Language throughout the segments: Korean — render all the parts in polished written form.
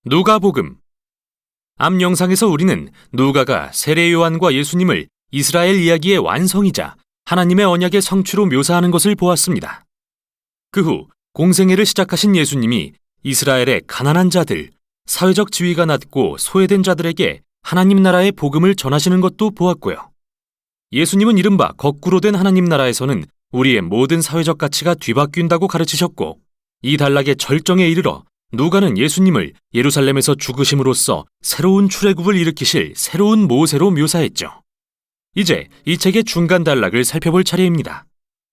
누가복음. 앞 영상에서 우리는 누가가 세례 요한과 예수님을 이스라엘 이야기의 완성이자 하나님의 언약의 성취로 묘사하는 것을 보았습니다. 그 후 공생애를 시작하신 예수님이 이스라엘의 가난한 자들, 사회적 지위가 낮고 소외된 자들에게 하나님 나라의 복음을 전하시는 것도 보았고요. 예수님은 이른바 거꾸로 된 하나님 나라에서는 우리의 모든 사회적 가치가 뒤바뀐다고 가르치셨고, 이 단락의 절정에 이르러 누가는 예수님을 예루살렘에서 죽으심으로써 새로운 출애굽을 일으키실 새로운 모세로 묘사했죠. 이제 이 책의 중간 단락을 살펴볼 차례입니다.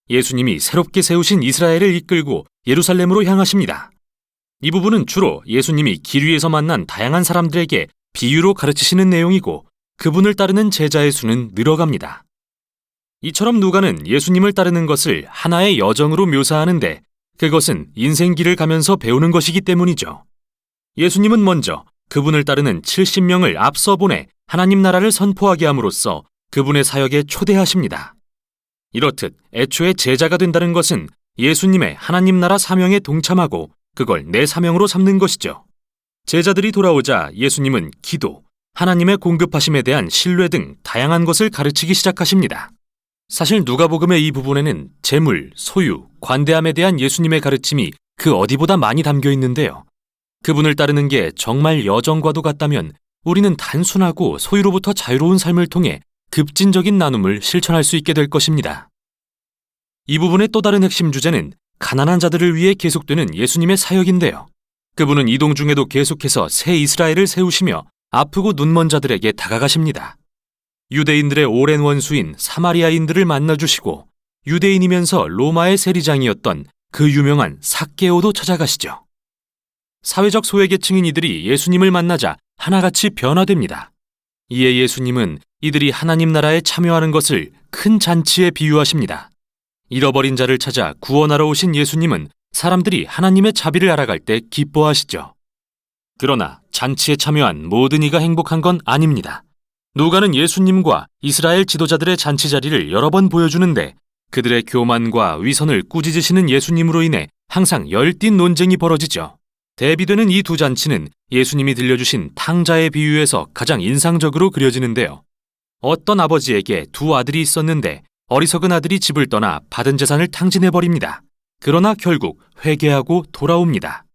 예수님이 새롭게 세우신 이스라엘을 이끌고 예루살렘으로 향하십니다. 이 부분은 주로 예수님이 길 위에서 만난 다양한 사람들에게 비유로 가르치시는 내용이고, 그분을 따르는 제자의 수는 늘어갑니다. 이처럼 누가는 예수님을 따르는 것을 하나의 여정으로 묘사하는데, 그것은 인생길을 가면서 배우는 것이기 때문이죠. 예수님은 먼저 그분을 따르는 70명을 앞서 보내 하나님 나라를 선포하게 함으로써 그분의 사역에 초대하십니다. 이렇듯 애초에 제자가 된다는 것은 예수님의 하나님 나라 사명에 동참하고 그걸 내 사명으로 삼는 것이죠. 제자들이 돌아오자 예수님은 기도, 하나님의 공급하심에 대한 신뢰 등 다양한 것을 가르치기 시작하십니다. 사실 누가복음의 이 부분에는 재물, 소유, 관대함에 대한 예수님의 가르침이 그 어디보다 많이 담겨 있는데요. 그분을 따르는 게 정말 여정과도 같다면 우리는 단순하고 소유로부터 자유로운 삶을 통해 급진적인 나눔을 실천할 수 있게 될 것입니다. 이 부분의 또 다른 핵심 주제는 가난한 자들을 위해 계속되는 예수님의 사역인데요. 그분은 이동 중에도 계속해서 새 이스라엘을 세우시며 아프고 눈먼 자들에게 다가가십니다. 유대인들의 오랜 원수인 사마리아인들을 만나주시고, 유대인이면서 로마의 세리장이었던 그 유명한 삭개오도 찾아가시죠. 사회적 소외계층인 이들이 예수님을 만나자 하나같이 변화됩니다. 이에 예수님은 이들이 하나님 나라에 참여하는 것을 큰 잔치에 비유하십니다. 잃어버린 자를 찾아 구원하러 오신 예수님은 사람들이 하나님의 자비를 알아갈 때 기뻐하시죠. 그러나 잔치에 참여한 모든 이가 행복한 건 아닙니다. 누가는 예수님과 이스라엘 지도자들의 잔치 자리를 여러 번 보여주는데, 그들의 교만과 위선을 꾸짖으시는 예수님으로 인해 항상 열띤 논쟁이 벌어지죠. 대비되는 이 두 잔치는 예수님이 들려주신 탕자의 비유에서 가장 인상적으로 그려지는데요. 어떤 아버지에게 두 아들이 있었는데 어리석은 아들이 집을 떠나 받은 재산을 탕진해버립니다. 그러나 결국 회개하고 돌아옵니다.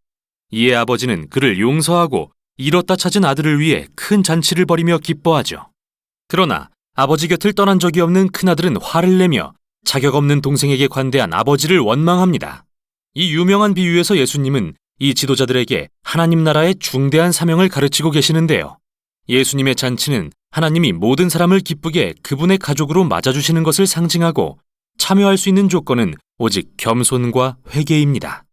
이에 아버지는 그를 용서하고 잃었다 찾은 아들을 위해 큰 잔치를 벌이며 기뻐하죠. 그러나 아버지 곁을 떠난 적이 없는 큰아들은 화를 내며 자격 없는 동생에게 관대한 아버지를 원망합니다. 이 유명한 비유에서 예수님은 이 지도자들에게 하나님 나라의 중대한 사명을 가르치고 계시는데요. 예수님의 잔치는 하나님이 모든 사람을 기쁘게 그분의 가족으로 맞아주시는 것을 상징하고, 참여할 수 있는 조건은 오직 겸손과 회개입니다.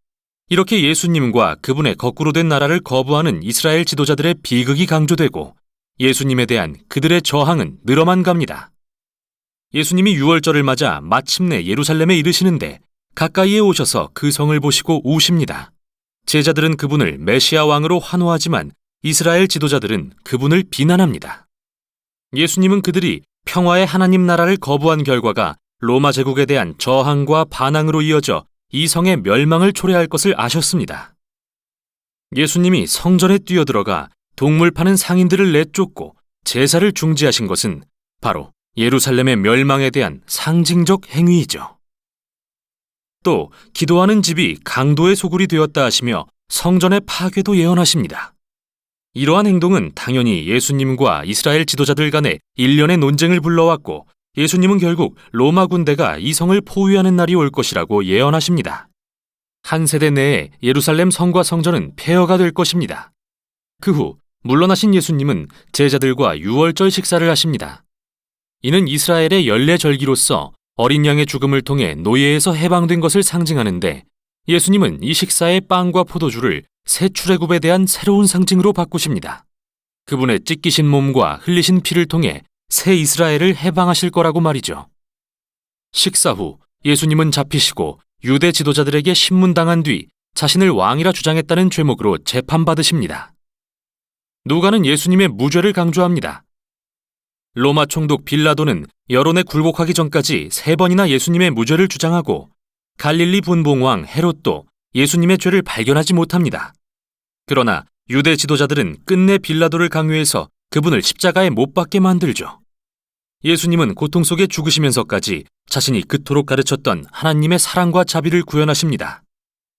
이렇게 예수님과 그분의 거꾸로 된 나라를 거부하는 이스라엘 지도자들의 비극이 강조되고, 예수님에 대한 그들의 저항은 늘어만 갑니다. 예수님이 유월절을 맞아 마침내 예루살렘에 이르시는데 가까이에 오셔서 그 성을 보시고 우십니다. 제자들은 그분을 메시아 왕으로 환호하지만 이스라엘 지도자들은 그분을 비난합니다. 예수님은 그들이 평화의 하나님 나라를 거부한 결과가 로마 제국에 대한 저항과 반항으로 이어져 이 성의 멸망을 초래할 것을 아셨습니다. 예수님이 성전에 뛰어들어가 동물 파는 상인들을 내쫓고 제사를 중지하신 것은 바로 예루살렘의 멸망에 대한 상징적 행위이죠. 또 기도하는 집이 강도의 소굴이 되었다 하시며 성전의 파괴도 예언하십니다. 이러한 행동은 당연히 예수님과 이스라엘 지도자들 간의 일련의 논쟁을 불러왔고, 예수님은 결국 로마 군대가 이 성을 포위하는 날이 올 것이라고 예언하십니다. 한 세대 내에 예루살렘 성과 성전은 폐허가 될 것입니다. 그 후 물러나신 예수님은 제자들과 유월절 식사를 하십니다. 이는 이스라엘의 연례절기로서 어린 양의 죽음을 통해 노예에서 해방된 것을 상징하는데, 예수님은 이 식사의 빵과 포도주를 새 출애굽에 대한 새로운 상징으로 바꾸십니다. 그분의 찢기신 몸과 흘리신 피를 통해 새 이스라엘을 해방하실 거라고 말이죠. 식사 후 예수님은 잡히시고 유대 지도자들에게 신문당한 뒤 자신을 왕이라 주장했다는 죄목으로 재판받으십니다. 누가는 예수님의 무죄를 강조합니다. 로마 총독 빌라도는 여론에 굴복하기 전까지 3번이나 예수님의 무죄를 주장하고, 갈릴리 분봉왕 헤롯도 예수님의 죄를 발견하지 못합니다. 그러나 유대 지도자들은 끝내 빌라도를 강요해서 그분을 십자가에 못 박게 만들죠. 예수님은 고통 속에 죽으시면서까지 자신이 그토록 가르쳤던 하나님의 사랑과 자비를 구현하십니다.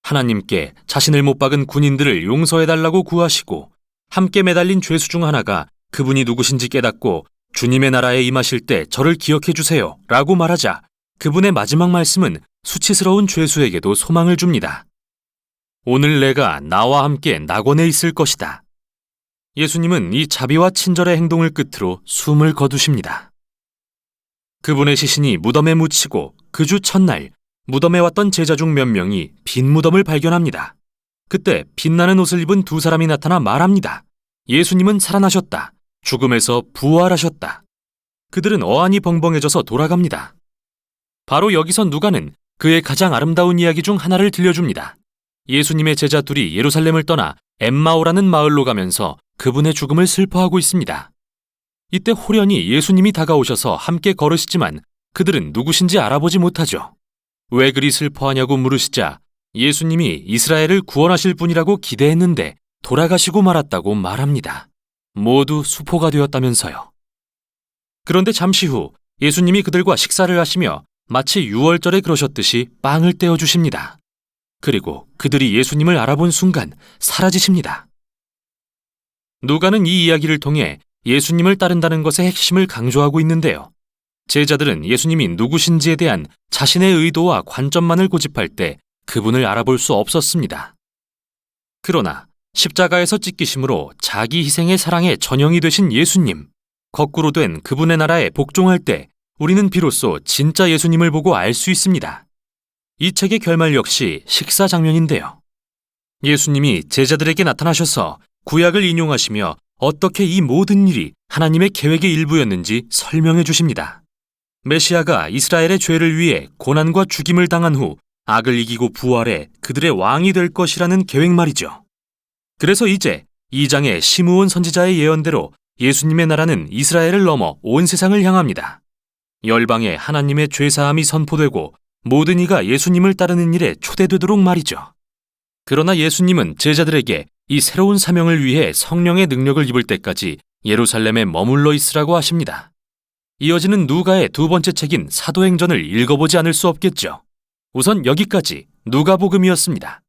하나님께 자신을 못 박은 군인들을 용서해달라고 구하시고 함께 매달린 죄수 중 하나가 그분이 누구신지 깨닫고 주님의 나라에 임하실 때 저를 기억해 주세요 라고 말하자 그분의 마지막 말씀은 수치스러운 죄수에게도 소망을 줍니다. 오늘 내가 나와 함께 낙원에 있을 것이다. 예수님은 이 자비와 친절의 행동을 끝으로 숨을 거두십니다. 그분의 시신이 무덤에 묻히고 그 주 첫날 무덤에 왔던 제자 중 몇 명이 빈 무덤을 발견합니다. 그때 빛나는 옷을 입은 두 사람이 나타나 말합니다. 예수님은 살아나셨다. 죽음에서 부활하셨다. 그들은 어안이 벙벙해져서 돌아갑니다. 바로 여기서 누가는 그의 가장 아름다운 이야기 중 하나를 들려줍니다. 예수님의 제자 둘이 예루살렘을 떠나 엠마오라는 마을로 가면서 그분의 죽음을 슬퍼하고 있습니다. 이때 호련히 예수님이 다가오셔서 함께 걸으시지만 그들은 누구신지 알아보지 못하죠. 왜 그리 슬퍼하냐고 물으시자 예수님이 이스라엘을 구원하실 분이라고 기대했는데 돌아가시고 말았다고 말합니다. 모두 수포가 되었다면서요. 그런데 잠시 후 예수님이 그들과 식사를 하시며 마치 유월절에 그러셨듯이 빵을 떼어주십니다. 그리고 그들이 예수님을 알아본 순간 사라지십니다. 누가는 이 이야기를 통해 예수님을 따른다는 것의 핵심을 강조하고 있는데요. 제자들은 예수님이 누구신지에 대한 자신의 의도와 관점만을 고집할 때 그분을 알아볼 수 없었습니다. 그러나 십자가에서 찢기심으로 자기 희생의 사랑의 전형이 되신 예수님, 거꾸로 된 그분의 나라에 복종할 때 우리는 비로소 진짜 예수님을 보고 알 수 있습니다. 이 책의 결말 역시 식사 장면인데요. 예수님이 제자들에게 나타나셔서 구약을 인용하시며 어떻게 이 모든 일이 하나님의 계획의 일부였는지 설명해 주십니다. 메시아가 이스라엘의 죄를 위해 고난과 죽임을 당한 후 악을 이기고 부활해 그들의 왕이 될 것이라는 계획 말이죠. 그래서 이제 2장의 시므온 선지자의 예언대로 예수님의 나라는 이스라엘을 넘어 온 세상을 향합니다. 열방에 하나님의 죄사함이 선포되고 모든 이가 예수님을 따르는 일에 초대되도록 말이죠. 그러나 예수님은 제자들에게 이 새로운 사명을 위해 성령의 능력을 입을 때까지 예루살렘에 머물러 있으라고 하십니다. 이어지는 누가의 두 번째 책인 사도행전을 읽어보지 않을 수 없겠죠. 우선 여기까지 누가복음이었습니다.